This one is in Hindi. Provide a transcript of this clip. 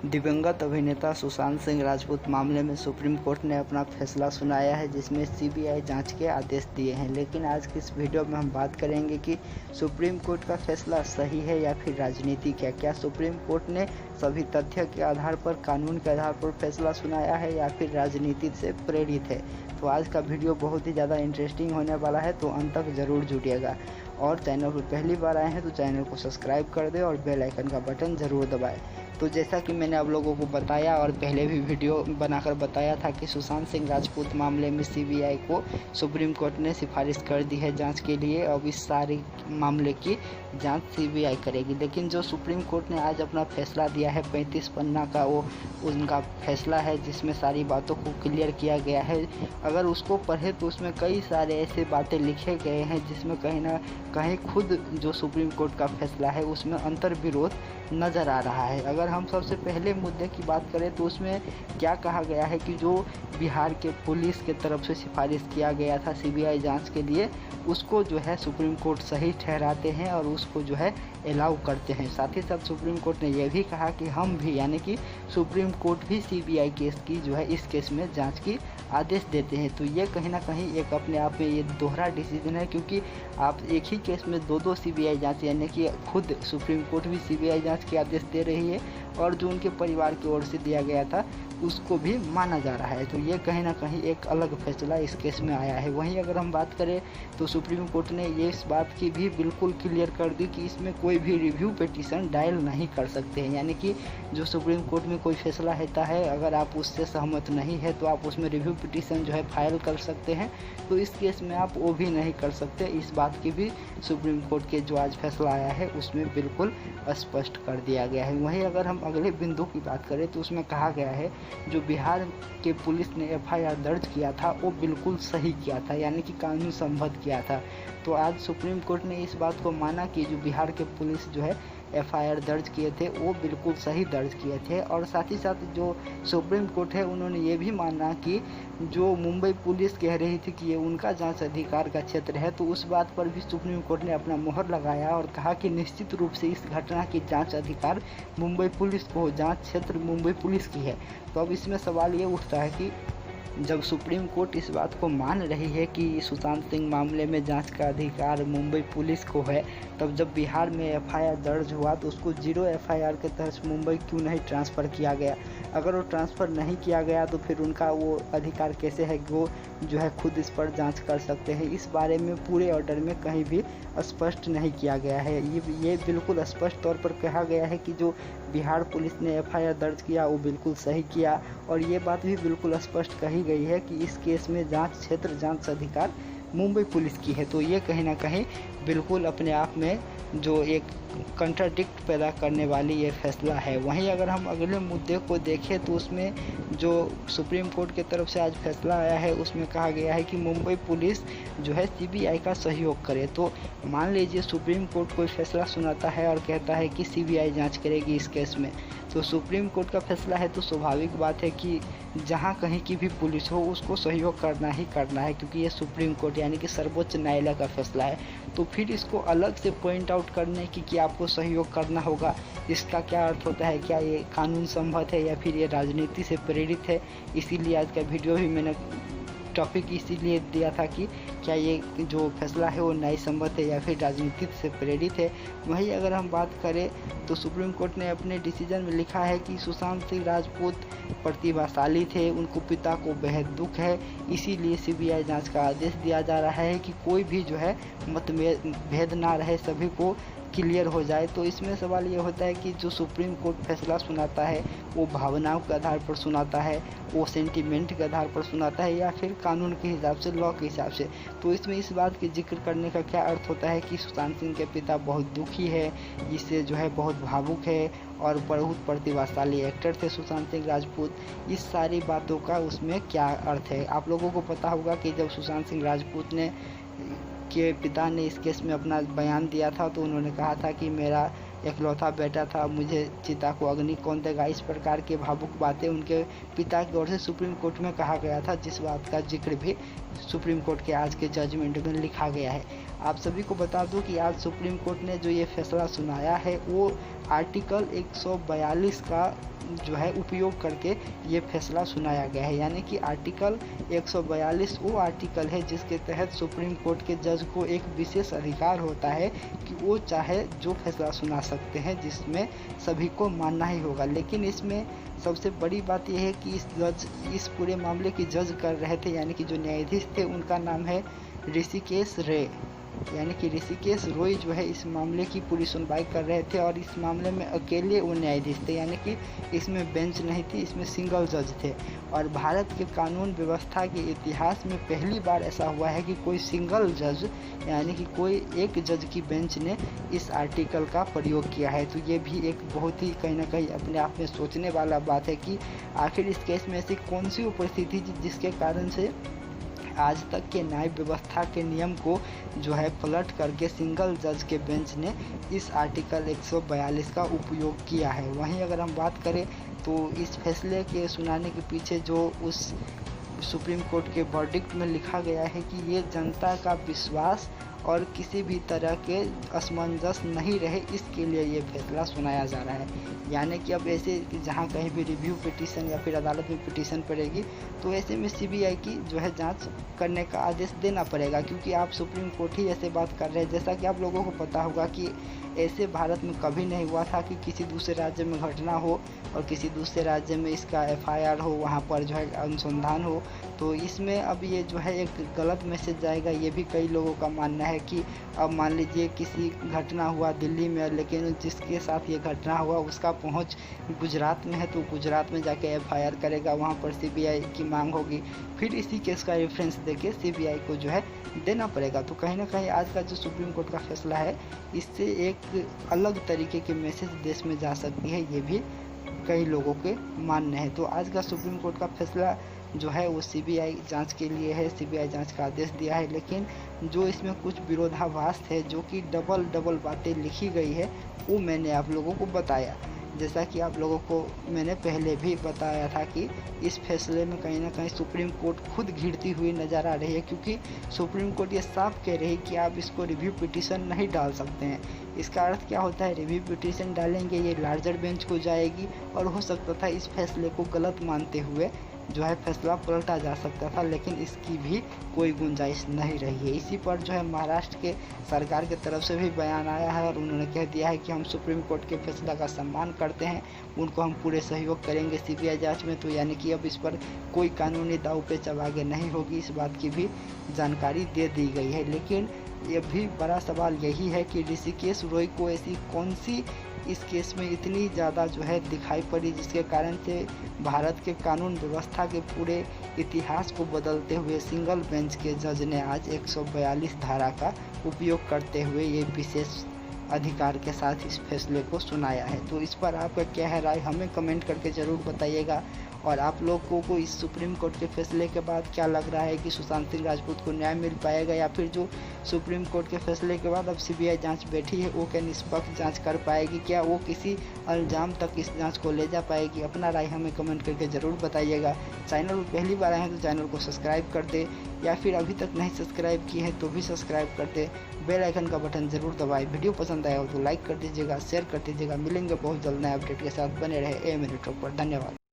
दिवंगत अभिनेता सुशांत सिंह राजपूत मामले में सुप्रीम कोर्ट ने अपना फैसला सुनाया है, जिसमें सीबीआई जांच के आदेश दिए हैं। लेकिन आज की इस वीडियो में हम बात करेंगे कि सुप्रीम कोर्ट का फैसला सही है या फिर राजनीतिक है। क्या सुप्रीम कोर्ट ने सभी तथ्य के आधार पर, कानून के आधार पर फैसला सुनाया है या फिर राजनीति से प्रेरित है। तो आज का वीडियो बहुत ही ज़्यादा इंटरेस्टिंग होने वाला है, तो अंत तक ज़रूर जुड़िएगा। और चैनल पर पहली बार आए हैं तो चैनल को सब्सक्राइब कर दें और बेल आइकन का बटन ज़रूर दबाएं। तो जैसा कि मैंने आप लोगों को बताया और पहले भी वीडियो बनाकर बताया था कि सुशांत सिंह राजपूत मामले में सीबीआई को सुप्रीम कोर्ट ने सिफारिश कर दी है जांच के लिए। अब इस सारे मामले की जांच सीबीआई करेगी। लेकिन जो सुप्रीम कोर्ट ने आज अपना फैसला दिया है 35 पन्ना का, वो उनका फैसला है जिसमें सारी बातों को क्लियर किया गया है। अगर उसको पढ़े तो उसमें कई सारे ऐसे बातें लिखे गए हैं जिसमें कहीं ना कहीं खुद जो सुप्रीम कोर्ट का फैसला है उसमें अंतर विरोध नज़र आ रहा है। अगर हम सबसे पहले मुद्दे की बात करें तो उसमें क्या कहा गया है कि जो बिहार के पुलिस के तरफ से सिफारिश किया गया था सीबीआई जांच के लिए, उसको जो है सुप्रीम कोर्ट सही ठहराते हैं और उसको जो है अलाउ करते हैं। साथ ही साथ सुप्रीम कोर्ट ने यह भी कहा कि हम भी, यानी कि सुप्रीम कोर्ट भी सीबीआई केस की जो है इस केस में जांच की आदेश देते हैं। तो ये कहीं ना कहीं एक अपने आप में ये दोहरा डिसीजन है, क्योंकि आप एक ही केस में दो सीबीआई जांच, यानी कि खुद सुप्रीम कोर्ट भी सीबीआई जांच के आदेश दे रही है और जो उनके परिवार की ओर से दिया गया था उसको भी माना जा रहा है। तो ये कहीं ना कहीं एक अलग फैसला इस केस में आया है। वहीं अगर हम बात करें तो सुप्रीम कोर्ट ने ये इस बात की भी बिल्कुल क्लियर कर दी कि इसमें कोई भी रिव्यू पिटीशन दायर नहीं कर सकते हैं। यानी कि जो सुप्रीम कोर्ट में कोई फैसला होता है, अगर आप उससे सहमत नहीं है तो आप उसमें रिव्यू पिटीशन जो है फाइल कर सकते हैं। तो इस केस में आप वो भी नहीं कर सकते। इस बात की भी सुप्रीम कोर्ट के जो आज फैसला आया है उसमें बिल्कुल स्पष्ट कर दिया गया है। वहीं अगर हम अगले बिंदु की बात करें तो उसमें कहा गया है जो बिहार के पुलिस ने एफआईआर दर्ज किया था वो बिल्कुल सही किया था, यानी कि कानून संबद्ध किया था। तो आज सुप्रीम कोर्ट ने इस बात को माना कि जो बिहार के पुलिस जो है एफआईआर दर्ज किए थे वो बिल्कुल सही दर्ज किए थे। और साथ ही साथ जो सुप्रीम कोर्ट है उन्होंने ये भी माना कि जो मुंबई पुलिस कह रही थी कि ये उनका जांच अधिकार का क्षेत्र है, तो उस बात पर भी सुप्रीम कोर्ट ने अपना मोहर लगाया और कहा कि निश्चित रूप से इस घटना की जांच अधिकार मुंबई पुलिस को, जांच क्षेत्र मुंबई पुलिस की है। तो अब इसमें सवाल ये उठता है कि जब सुप्रीम कोर्ट इस बात को मान रही है कि सुशांत सिंह मामले में जांच का अधिकार मुंबई पुलिस को है, तब जब बिहार में एफआईआर दर्ज हुआ तो उसको 0 एफआईआर के तहत मुंबई क्यों नहीं ट्रांसफ़र किया गया। अगर वो ट्रांसफ़र नहीं किया गया तो फिर उनका वो अधिकार कैसे है कि वो जो है खुद इस पर जांच कर सकते हैं। इस बारे में पूरे ऑर्डर में कहीं भी स्पष्ट नहीं किया गया है। ये बिल्कुल स्पष्ट तौर पर कहा गया है कि जो बिहार पुलिस ने एफआईआर दर्ज किया वो बिल्कुल सही किया। और ये बात भी बिल्कुल स्पष्ट कही गई है कि इस केस में जांच क्षेत्र, जांच अधिकार मुंबई पुलिस की है। तो ये कहीं ना कहीं बिल्कुल अपने आप में जो एक कंट्राडिक्ट पैदा करने वाली ये फैसला है। वहीं अगर हम अगले मुद्दे को देखें तो उसमें जो सुप्रीम कोर्ट की तरफ से आज फैसला आया है उसमें कहा गया है कि मुंबई पुलिस जो है सीबीआई का सहयोग करे। तो मान लीजिए सुप्रीम कोर्ट कोई फैसला सुनाता है और कहता है कि सीबीआई जांच करेगी इस केस में, तो सुप्रीम कोर्ट का फैसला है तो स्वाभाविक बात है कि जहां कहीं की भी पुलिस हो उसको सहयोग करना ही करना है, क्योंकि ये सुप्रीम कोर्ट यानी कि सर्वोच्च न्यायालय का फैसला है। तो फिर इसको अलग से पॉइंट आउट करने की कि आपको सहयोग करना होगा, इसका क्या अर्थ होता है? क्या ये कानून संबद्ध है या फिर ये राजनीति से प्रेरित है? इसीलिए आज का वीडियो भी मैंने टॉपिक इसीलिए दिया था कि क्या ये जो फैसला है वो न्याय संबद्ध है या फिर राजनीति से प्रेरित है। वहीं अगर हम बात करें तो सुप्रीम कोर्ट ने अपने डिसीजन में लिखा है कि सुशांत सिंह राजपूत प्रतिभाशाली थे, उनको पिता को बेहद दुख है, इसीलिए सीबीआई जांच का आदेश दिया जा रहा है कि कोई भी जो है मतभेद ना रहे, सभी को क्लियर हो जाए। तो इसमें सवाल ये होता है कि जो सुप्रीम कोर्ट फैसला सुनाता है वो भावनाओं के आधार पर सुनाता है, वो सेंटीमेंट के आधार पर सुनाता है या फिर कानून के हिसाब से, लॉ के हिसाब से। तो इसमें इस बात की जिक्र करने का क्या अर्थ होता है कि सुशांत सिंह के पिता बहुत दुखी है, जिससे जो है बहुत भावुक है और बहुत प्रतिभाशाली एक्टर थे सुशांत सिंह राजपूत। इस सारी बातों का उसमें क्या अर्थ है? आप लोगों को पता होगा कि जब सुशांत सिंह राजपूत के पिता ने इस केस में अपना बयान दिया था तो उन्होंने कहा था कि मेरा इकलौता बेटा था, मुझे चिता को अग्नि कौन देगा। इस प्रकार के भावुक बातें उनके पिता की ओर से सुप्रीम कोर्ट में कहा गया था, जिस बात का जिक्र भी सुप्रीम कोर्ट के आज के जजमेंट में लिखा गया है। आप सभी को बता दूं कि आज सुप्रीम कोर्ट ने जो ये फैसला सुनाया है वो आर्टिकल 142 का जो है उपयोग करके ये फैसला सुनाया गया है। यानी कि आर्टिकल 142 वो आर्टिकल है जिसके तहत सुप्रीम कोर्ट के जज को एक विशेष अधिकार होता है कि वो चाहे जो फैसला सुना सकते हैं, जिसमें सभी को मानना ही होगा। लेकिन इसमें सबसे बड़ी बात यह है कि इस पूरे मामले की जज कर रहे थे, यानी कि जो न्यायाधीश थे उनका नाम है ऋषिकेश रे, यानी कि ऋषिकेश रोय जो है इस मामले की पूरी सुनवाई कर रहे थे। और इस मामले में अकेले वो न्यायाधीश थे, यानी कि इसमें बेंच नहीं थी, इसमें सिंगल जज थे। और भारत के कानून व्यवस्था के इतिहास में पहली बार ऐसा हुआ है कि कोई सिंगल जज, यानी कि कोई एक जज की बेंच ने इस आर्टिकल का प्रयोग किया है। तो ये भी एक बहुत ही कहीं ना कहीं अपने आप में सोचने वाला बात है कि आखिर इस केस में ऐसी कौन सी उपस्थिति थी जिसके कारण से आज तक के न्याय व्यवस्था के नियम को जो है पलट करके सिंगल जज के बेंच ने इस आर्टिकल 142 का उपयोग किया है। वहीं अगर हम बात करें तो इस फैसले के सुनाने के पीछे जो उस सुप्रीम कोर्ट के वर्डिक्ट में लिखा गया है कि ये जनता का विश्वास और किसी भी तरह के असमंजस नहीं रहे, इसके लिए ये फैसला सुनाया जा रहा है। यानी कि अब ऐसे जहाँ कहीं भी रिव्यू पिटीशन या फिर अदालत में पिटीशन पड़ेगी तो ऐसे में सीबीआई की जो है जांच करने का आदेश देना पड़ेगा, क्योंकि आप सुप्रीम कोर्ट ही ऐसे बात कर रहे हैं। जैसा कि आप लोगों को पता होगा कि ऐसे भारत में कभी नहीं हुआ था कि किसी दूसरे राज्य में घटना हो और किसी दूसरे राज्य में इसका एफआईआर हो, वहाँ पर जो है अनुसंधान हो। तो इसमें अब ये जो है एक गलत मैसेज जाएगा, ये भी कई लोगों का मानना है कि अब मान लीजिए किसी घटना हुआ दिल्ली में, लेकिन जिसके साथ ये घटना हुआ उसका पहुंच गुजरात में है, तो गुजरात में जाके एफआईआर करेगा, वहाँ पर सीबीआई की मांग होगी, फिर इसी केस का रेफरेंस देके सीबीआई को जो है देना पड़ेगा। तो कहीं ना कहीं आज का जो सुप्रीम कोर्ट का फैसला है इससे एक अलग तरीके के मैसेज देश में जा सकती है, ये भी कई लोगों के मानने हैं। तो आज का सुप्रीम कोर्ट का फैसला जो है वो सीबीआई जांच के लिए है, सीबीआई जांच का आदेश दिया है। लेकिन जो इसमें कुछ विरोधाभास है, जो कि डबल बातें लिखी गई है, वो मैंने आप लोगों को बताया। जैसा कि आप लोगों को मैंने पहले भी बताया था कि इस फैसले में कहीं ना कहीं सुप्रीम कोर्ट खुद घिरती हुई नज़र आ रही है, क्योंकि सुप्रीम कोर्ट ये साफ कह रही है कि आप इसको रिव्यू पिटीशन नहीं डाल सकते हैं। इसका अर्थ क्या होता है, रिव्यू पिटीशन डालेंगे ये लार्जर बेंच को जाएगी और हो सकता था इस फैसले को गलत मानते हुए जो है फैसला पलटा जा सकता था, लेकिन इसकी भी कोई गुंजाइश नहीं रही है। इसी पर जो है महाराष्ट्र के सरकार की तरफ से भी बयान आया है और उन्होंने कह दिया है कि हम सुप्रीम कोर्ट के फैसला का सम्मान करते हैं, उनको हम पूरे सहयोग करेंगे सीबीआई जांच में। तो यानी कि अब इस पर कोई कानूनी दाव पेच अब आगे नहीं होगी, इस बात की भी जानकारी दे दी गई है। लेकिन ये भी बड़ा सवाल यही है कि ऋषिकेश रोय को ऐसी कौन सी इस केस में इतनी ज़्यादा जो है दिखाई पड़ी जिसके कारण से भारत के कानून व्यवस्था के पूरे इतिहास को बदलते हुए सिंगल बेंच के जज ने आज 142 धारा का उपयोग करते हुए ये विशेष अधिकार के साथ इस फैसले को सुनाया है। तो इस पर आपका क्या है राय, हमें कमेंट करके ज़रूर बताइएगा। और आप लोगों को इस सुप्रीम कोर्ट के फैसले के बाद क्या लग रहा है कि सुशांत सिंह राजपूत को न्याय मिल पाएगा, या फिर जो सुप्रीम कोर्ट के फैसले के बाद अब सीबीआई जांच बैठी है वो क्या निष्पक्ष जांच कर पाएगी, क्या वो किसी अंजाम तक इस जांच को ले जा पाएगी? अपना राय हमें कमेंट करके ज़रूर बताइएगा। चैनल पर पहली बार आए हैं तो चैनल को सब्सक्राइब कर दे, या फिर अभी तक नहीं सब्सक्राइब किए हैं तो भी सब्सक्राइब कर दे, बेल आइकन का बटन ज़रूर दबाएं। वीडियो पसंद आया हो तो लाइक कर दीजिएगा, शेयर कर दीजिएगा। मिलेंगे बहुत जल्द नए अपडेट के साथ, बने रहे AM नेटवर्क पर। धन्यवाद।